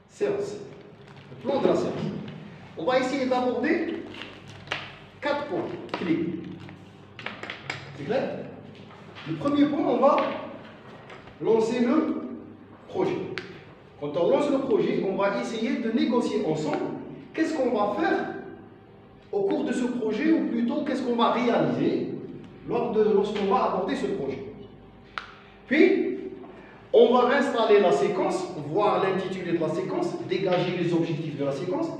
séance. Le plan de la séance. On va essayer d'aborder 4 points clés. C'est clair? Le premier point, on va lancer le projet. Quand on lance le projet, on va essayer de négocier ensemble qu'est-ce qu'on va faire au cours de ce projet, ou plutôt qu'est-ce qu'on va réaliser lorsqu'on va aborder ce projet. Puis, on va installer la séquence, voir l'intitulé de la séquence, dégager les objectifs de la séquence.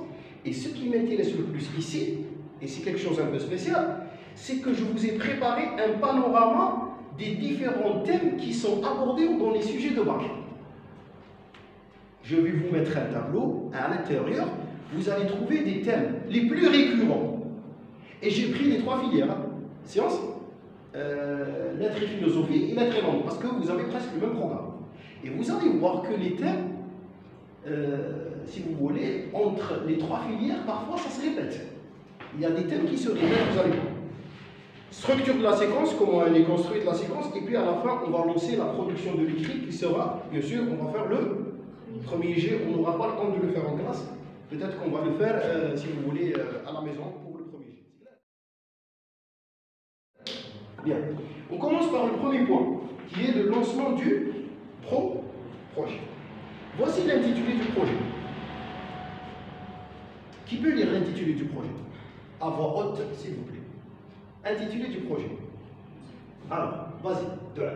Et ce qui m'intéresse le plus ici, et c'est quelque chose un peu spécial, c'est que je vous ai préparé un panorama des différents thèmes qui sont abordés dans les sujets de bac. Je vais vous mettre un tableau, à l'intérieur, vous allez trouver des thèmes les plus récurrents. Et j'ai pris les 3 filières, hein. Sciences, lettres et philosophie et lettres et langues, parce que vous avez presque le même programme. Et vous allez voir que les thèmes, si vous voulez, entre les 3 filières, parfois ça se répète. Il y a des thèmes qui se répètent, vous allez voir. Structure de la séquence, comment elle est construite la séquence, et puis à la fin, on va lancer la production de l'écrit qui sera, bien sûr, on va faire le premier jet, on n'aura pas le temps de le faire en classe. Peut-être qu'on va le faire, si vous voulez, à la maison pour le premier jet. Bien. On commence par le premier point, qui est le lancement du projet. Voici l'intitulé du projet. Qui peut lire l'intitulé du projet? À voix haute, s'il vous plaît. Intitulé du projet. Alors, vas-y, de là.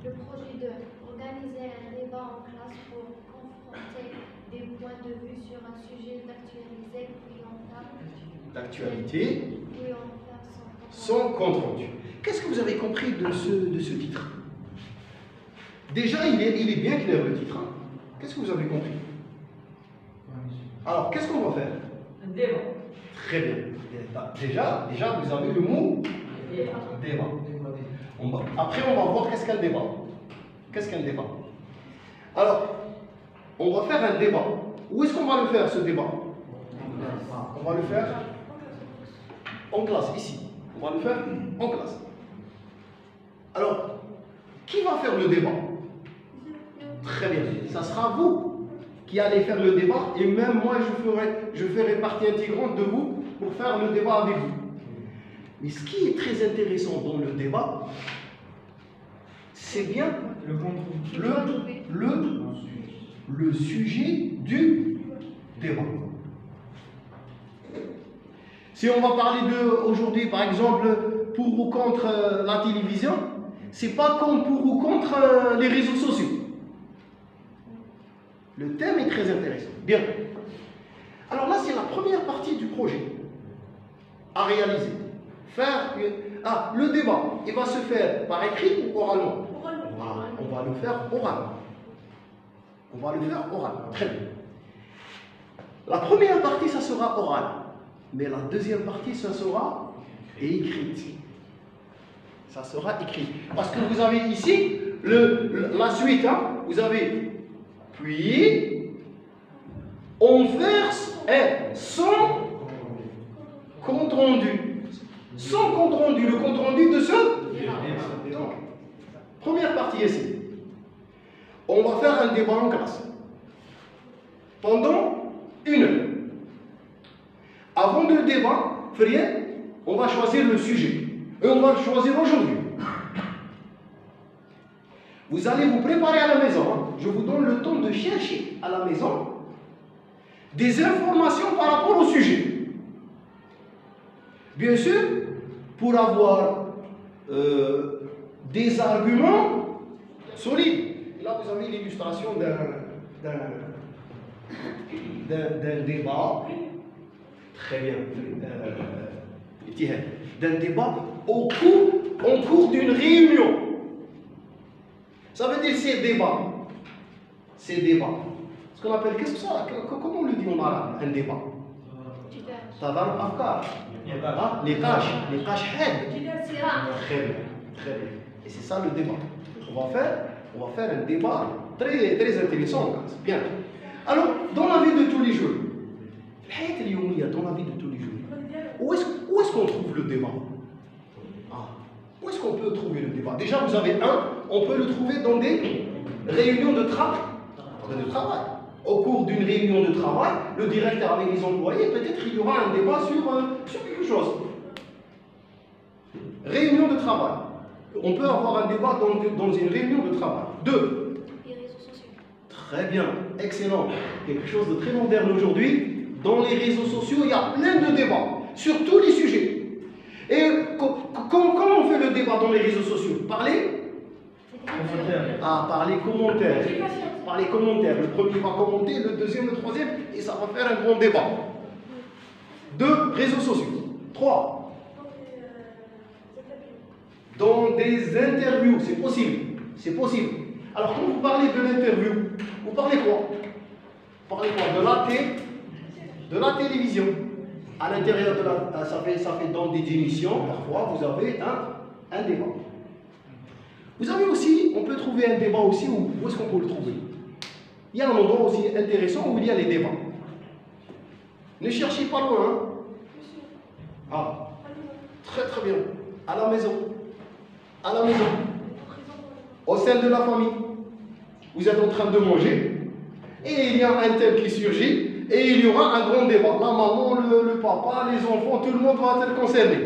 Le projet de organiser un débat en classe pour confronter des points de vue sur un sujet d'actualité, puis on fait D'actualité, puis on fait sans compte rendu. Qu'est-ce que vous avez compris de ce titre? Déjà, il est bien clair le titre. Hein. Qu'est-ce que vous avez compris? Alors, qu'est-ce qu'on va faire? Un débat. Très bien. Déjà, vous avez le mot débat. Après, on va voir qu'est-ce qu'un débat. Qu'est-ce qu'un débat? Alors, on va faire un débat. Où est-ce qu'on va le faire, ce débat? On va le faire en classe, ici. On va le faire en classe. Alors, qui va faire le débat? Très bien. Ça sera vous qui allez faire le débat, et même moi, je ferai partie intégrante de vous pour faire le débat avec vous. Mais ce qui est très intéressant dans le débat, c'est bien le sujet du débat. Si on va parler aujourd'hui, par exemple, pour ou contre la télévision, c'est pas comme pour ou contre les réseaux sociaux. Le thème est très intéressant. Bien. Alors là, c'est la première partie du projet à réaliser. Le débat, il va se faire par écrit ou oralement? On va le faire oralement. On va le faire oralement. Très bien. La première partie, ça sera oral. Mais la deuxième partie, ça sera écrite. Ça sera écrit. Parce que vous avez ici la suite. Hein, vous avez puis on verse sans compte rendu. Sans compte rendu. Le compte rendu de ce. Donc, première partie ici. On va faire un débat en classe. Pendant 1 heure. Avant le débat, on va choisir le sujet. Et on va le choisir aujourd'hui. Vous allez vous préparer à la maison. Hein. Je vous donne le temps de chercher à la maison des informations par rapport au sujet. Bien sûr, pour avoir des arguments solides. Et là, vous avez l'illustration d'un débat. Très bien. D'un débat en cours d'une réunion. Ça veut dire c'est débat. C'est débat. Ce qu'on appelle, qu'est-ce que ça? Comment on le dit en arabe? Un débat. Tadar afkar. Les caches head. Très bien. Très bien. Et c'est ça le débat. On va faire un débat très, très intéressant. Bien. Alors, dans la vie de tous les jours, dans la vie de tous les jours, où est-ce qu'on trouve le débat? Où est-ce qu'on peut trouver le débat? Déjà, vous avez on peut le trouver dans des réunions de de travail. Au cours d'une réunion de travail, le directeur avec les employés, peut-être il y aura un débat sur quelque chose. Réunion de travail. On peut avoir un débat dans une réunion de travail. 2. Les réseaux sociaux. Très bien, excellent. Quelque chose de très moderne aujourd'hui. Dans les réseaux sociaux, il y a plein de débats sur tous les sujets. Et comment on fait le débat dans les réseaux sociaux? Parler? Ah, par les commentaires. Par les commentaires. Le premier va commenter, le deuxième, le troisième, et ça va faire un grand débat. 2. Réseaux sociaux. 3. Dans des interviews, c'est possible. C'est possible. Alors, quand vous parlez de l'interview, vous parlez quoi? Vous parlez quoi? De la télévision. À l'intérieur de la... Ça fait dans des émissions, parfois, vous avez un débat. Vous avez aussi, on peut trouver un débat aussi, où est-ce qu'on peut le trouver? Il y a un endroit aussi intéressant où il y a les débats. Ne cherchez pas loin. Hein? Ah, très très bien. À la maison. À la maison. Au sein de la famille. Vous êtes en train de manger. Et il y a un thème qui surgit. Et il y aura un grand débat. La maman, le papa, les enfants, tout le monde va être concerné.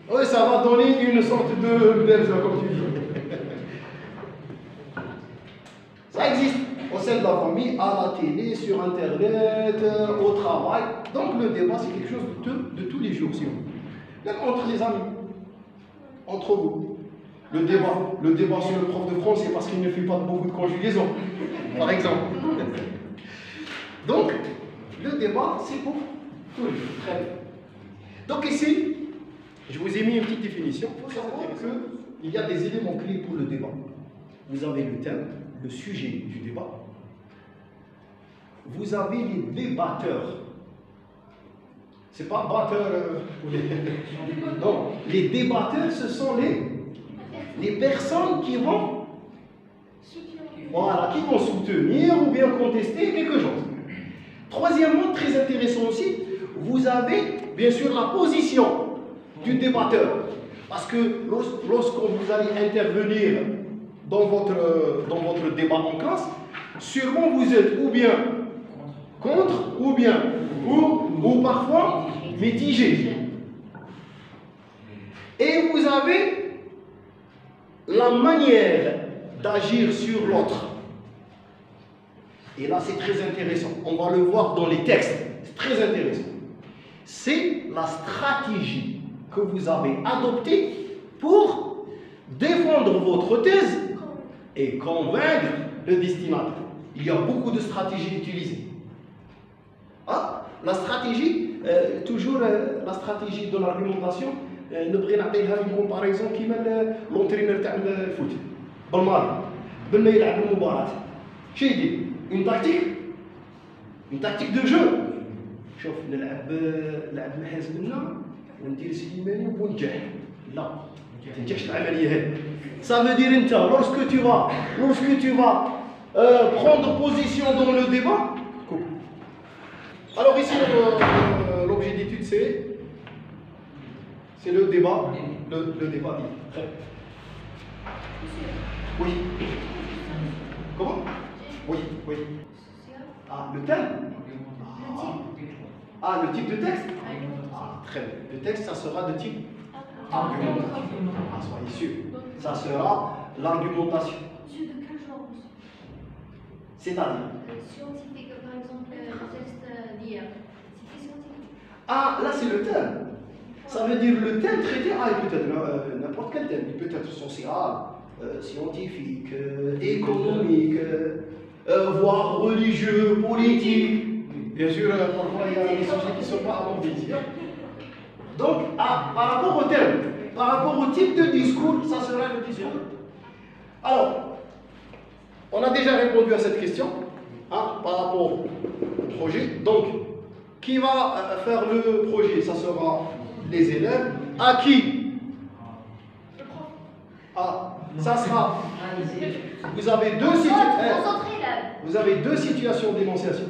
Oui, ça va donner une sorte de comme tu dis. Ça existe au sein de la famille, à la télé, sur Internet, au travail. Donc le débat, c'est quelque chose de tous les jours, si vous voulez. Même entre les amis, entre vous. Le débat sur le prof de français parce qu'il ne fait pas beaucoup de conjugaison, par exemple. Donc, le débat, c'est pour tous les jours. Très bien. Donc ici, je vous ai mis une petite définition. Il faut savoir qu'il y a des éléments clés pour le débat. Vous avez le thème, le sujet du débat. Vous avez les débatteurs. C'est pas batteur. Non, les débatteurs, ce sont les personnes qui vont, voilà, qui vont soutenir ou bien contester quelque chose. Troisièmement, très intéressant aussi, vous avez bien sûr la position du débatteur. Parce que lorsque vous allez intervenir dans votre débat en classe, sûrement vous êtes ou bien contre, ou bien ou parfois mitigé. Et vous avez la manière d'agir sur l'autre. Et là, c'est très intéressant. On va le voir dans les textes. C'est très intéressant. C'est la stratégie que vous avez adoptée pour défendre votre thèse et convaincre le destinataire. Il y a beaucoup de stratégies utilisées. Ah, la stratégie, toujours la stratégie de l'argumentation, نبغي نعطيها لكم par exemple كيما l'entraîneur تاع الفوت بالماضي قبل ما يلعب المباراة شو يدير؟ une tactique de jeu. شوف نلعب محاز منا وندير سليماني وننجح. لا ما تنجحش العملية هذه. Ça veut dire انت lorsque tu vas prendre position dans le débat. Alors ici l'objet d'étude c'est le débat. Le débat dit. Oui. Comment? Oui. Ah, le thème? Ah, le type de texte? Ah, très bien. Le texte, ça sera de type argumentation. Ah, soyez sûr. Ça sera l'argumentation. De quel genre? C'est-à-dire? Scientifique, par exemple, le texte d'hier. C'était scientifique. Ah, là, c'est le thème. Ça veut dire le thème traité, peut-être n'importe quel thème. Il peut être social, scientifique, économique, voire religieux, politique. Bien sûr, parfois il y a des sujets qui ne sont pas à mon désir. Donc, par rapport au thème, par rapport au type de discours, ça sera le discours. Alors, on a déjà répondu à cette question par rapport au projet. Donc, qui va faire le projet? Ça sera les élèves. À qui? Ça sera. Vous avez deux situations d'énonciation.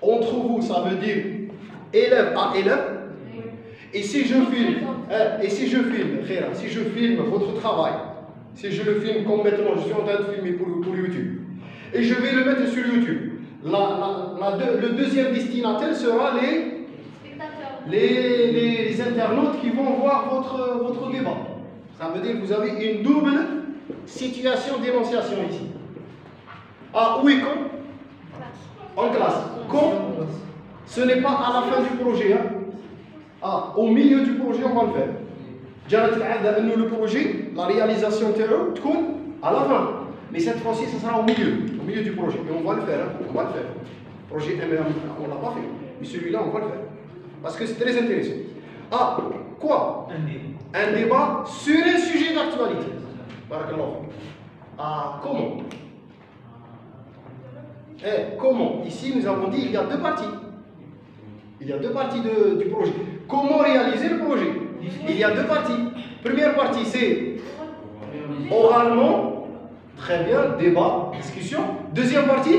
Entre vous, ça veut dire élève à élève. Et si je filme votre travail, si je le filme comme maintenant, je suis en train de filmer pour YouTube. et je vais le mettre sur YouTube. Le deuxième destinataire sera les internautes qui vont voir votre débat. Ça veut dire que vous avez une double situation d'énonciation ici. Ah, oui, quand? En classe. Quand? Ce n'est pas à la fin du projet. Hein. Ah, au milieu du projet, on va le faire. Le projet, la réalisation à la fin. Mais cette fois-ci, ce sera au milieu du projet. Et on va le faire. Hein. On va le faire. Le projet MRM, on ne l'a pas fait. Mais celui-là, on va le faire. Parce que c'est très intéressant. Ah, quoi? Un débat sur un sujet d'actualité. Ah, comment? Comment? Ici, nous avons dit qu'il y a deux parties. Il y a deux parties du projet. Comment réaliser le projet? Il y a deux parties. Première partie, c'est oralement. Très bien, débat, discussion. Deuxième partie?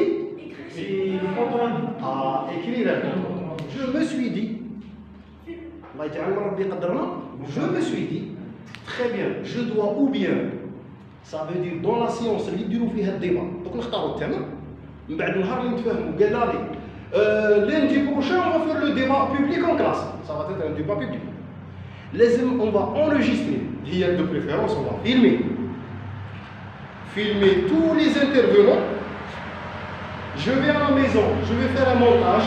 Ah, écrire. Je me suis dit, très bien, je dois ou bien, ça veut dire dans la séance, اللي فيها الديبا donc نختاروا الثمن من بعد النهار اللي نتفاهموا قال لي lundi prochain on va faire le débat public en classe, ça va être un débat public. On va enregistrer, de préférence on va filmer tous les intervenants. Je vais à la maison, je vais faire un montage,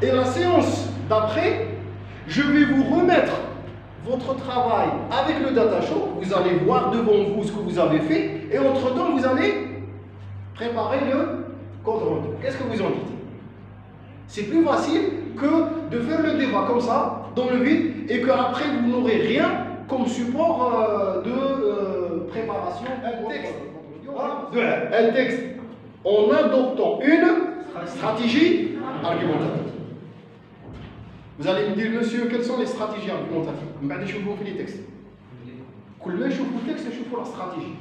et la séance d'après, je vais vous remettre votre travail avec le data show. Vous allez voir devant vous ce que vous avez fait, et entre-temps, vous allez préparer le compte rendu. Qu'est-ce que vous en dites? C'est plus facile que de faire le débat comme ça, dans le vide, et qu'après, vous n'aurez rien comme support de préparation. Un texte en adoptant une stratégie argumentative. Vous allez me dire, monsieur, quelles sont les stratégies argumentatives? Je vais vous faire les textes. Quand je vous le texte, je vous la stratégie.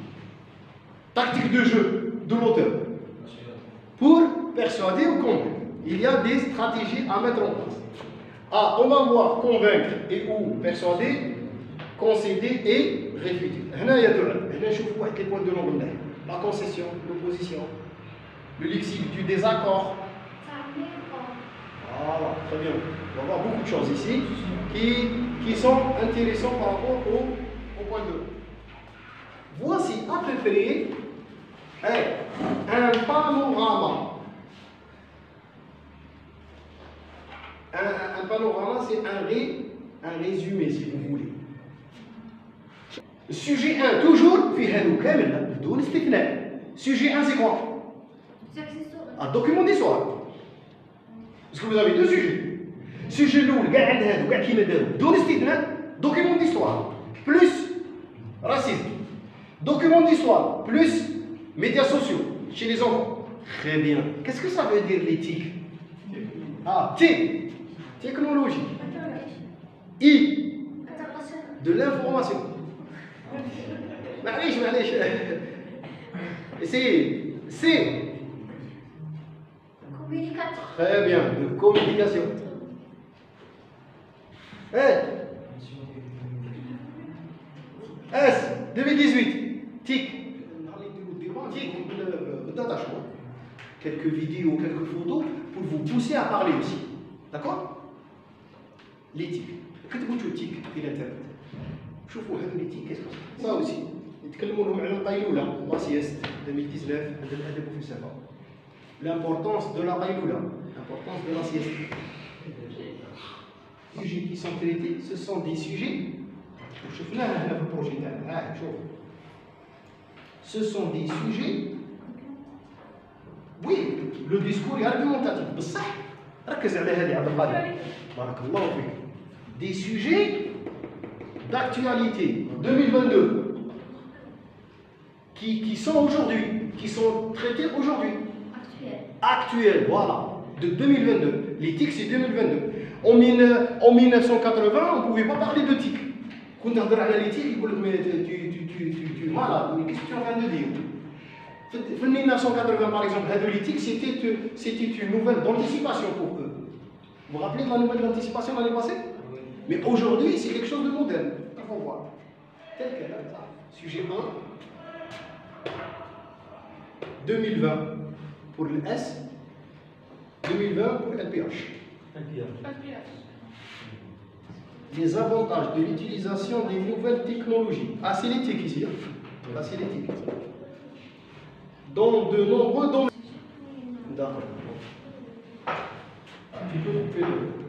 Tactique de jeu de l'auteur. Pour persuader ou convaincre. Il y a des stratégies à mettre en place. Ah, on va voir convaincre et ou persuader, concéder et réfuter. Là, il y a deux. Là, je vous vois les points de l'angle. La concession, l'opposition, le lexique du désaccord. Voilà, très bien. On va voir beaucoup de choses ici qui sont intéressantes par rapport au point 2. Voici à peu près un panorama. Un panorama, c'est un résumé, si vous voulez. Sujet 1, toujours, sujet 1, c'est quoi? Un document d'histoire. Parce que vous avez deux sujets. Sujet lourd, document d'histoire, plus racisme. Document d'histoire, plus médias sociaux chez les enfants. Très bien. Qu'est-ce que ça veut dire l'éthique? Ah, T, technologie. I, de l'information. Essayez. C. Communication. Très bien, de communication. S. 2018. TIC. Quelques vidéos, quelques photos pour vous pousser à parler aussi. D'accord? L'éthique. Qu'est-ce que tu éthique في l'internet? شوفوا هذا l'éthique, qu'est-ce que c'est? Ça aussi. يتكلموا لهم على القيلولة. La sieste 2019 هذا الأدب والفلسفة. L'importance de la qaïloula, l'importance de la sieste. Les sujets qui sont traités, ce sont des sujets. Ce sont des sujets. Oui, le discours est argumentatif. Des sujets d'actualité 2022 qui sont aujourd'hui, qui sont traités aujourd'hui. Actuel, voilà, de 2022. L'éthique, c'est 2022. En 1980, on ne pouvait pas parler de TIC. Quand on parle de l'éthique, il dit, mais tu es malade, mais qu'est-ce que tu es en train de dire? En 1980, par exemple, l'éthique, c'était une nouvelle d'anticipation pour eux. Vous vous rappelez de la nouvelle d'anticipation l'année passée? Mais aujourd'hui, c'est quelque chose de moderne. Il faut voir. Tel quel, ça. Sujet 1. 2020 pour le S, 2020 pour LPH. Les avantages de l'utilisation des nouvelles technologies. Ah, c'est l'éthique ici. Là, c'est l'éthique. Dans de nombreux domaines. D'accord. Tu peux couper le.